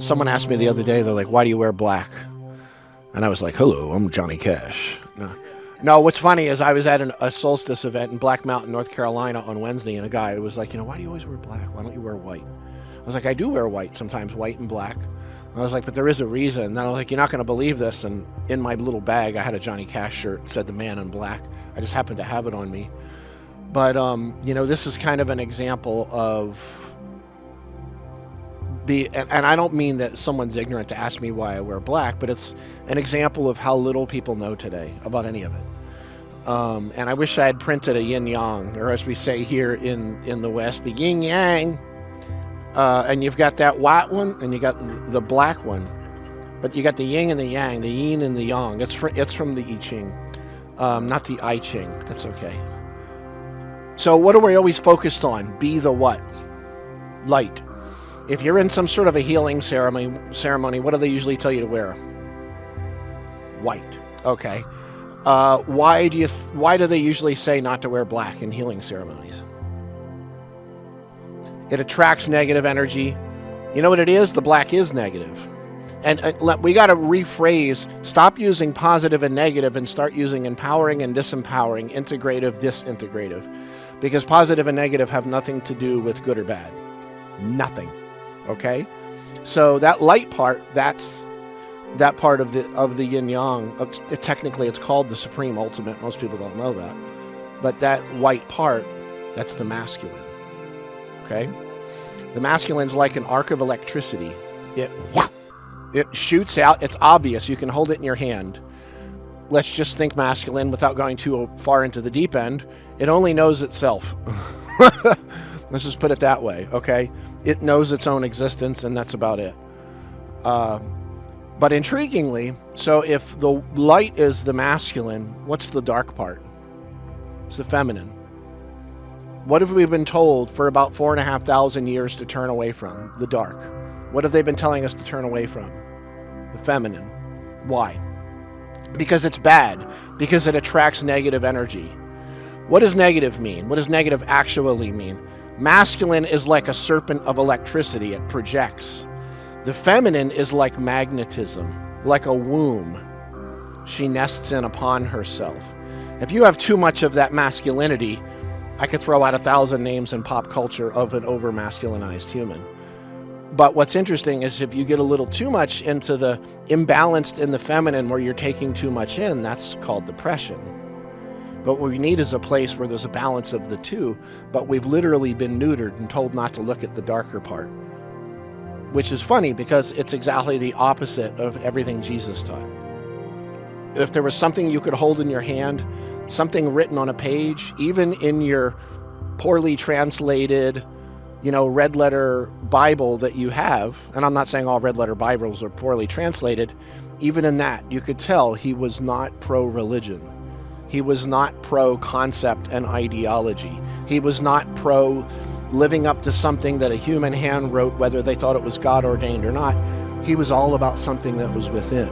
Someone asked me the other day, they're like, why do you wear black? And I was like, hello, I'm Johnny Cash. No, what's funny is I was at a solstice event in Black Mountain, North Carolina on Wednesday, and a guy was like, why do you always wear black? Why don't you wear white? I was like, I do wear white sometimes, white and black. And I was like, but there is a reason. And I was like, you're not going to believe this. And in my little bag, I had a Johnny Cash shirt that said the man in black. I just happened to have it on me. But, this is kind of an example of and I don't mean that someone's ignorant to ask me why I wear black, but it's an example of how little people know today about any of it. And I wish I had printed a yin-yang, or as we say here in the West, the yin-yang. And you've got that white one, and you got the black one. But you got the yin and the yang, the yin and the yang. It's from the I Ching, not the I Ching. That's okay. So what are we always focused on? Be the what? Light. If you're in some sort of a healing ceremony, what do they usually tell you to wear? White. Okay. Why do they usually say not to wear black in healing ceremonies? It attracts negative energy. You know what it is? The black is negative. And we got to rephrase, stop using positive and negative and start using empowering and disempowering, integrative, disintegrative. Because positive and negative have nothing to do with good or bad. Nothing. Okay? So that light part, that's that part of the yin-yang. Technically, it's called the supreme ultimate. Most people don't know that. But that white part, that's the masculine. Okay? The masculine's like an arc of electricity. It shoots out. It's obvious. You can hold it in your hand. Let's just think masculine without going too far into the deep end. It only knows itself. Let's just put it that way, okay? It knows its own existence, and that's about it. But intriguingly, so if the light is the masculine, what's the dark part? It's the feminine. What have we been told for about 4,500 years to turn away from? The dark. What have they been telling us to turn away from? The feminine. Why? Because it's bad. Because it attracts negative energy. What does negative mean? What does negative actually mean? Masculine is like a serpent of electricity. It projects. The feminine is like magnetism, like a womb. She nests in upon herself. If you have too much of that masculinity, I could throw out 1,000 names in pop culture of an over-masculinized human. But what's interesting is if you get a little too much into the imbalanced in the feminine where you're taking too much in, that's called depression. But what we need is a place where there's a balance of the two, but we've literally been neutered and told not to look at the darker part. Which is funny because it's exactly the opposite of everything Jesus taught. If there was something you could hold in your hand, something written on a page, even in your poorly translated, red letter Bible that you have, and I'm not saying all red letter Bibles are poorly translated, even in that, you could tell he was not pro-religion. He was not pro-concept and ideology. He was not pro-living up to something that a human hand wrote, whether they thought it was God ordained or not. He was all about something that was within.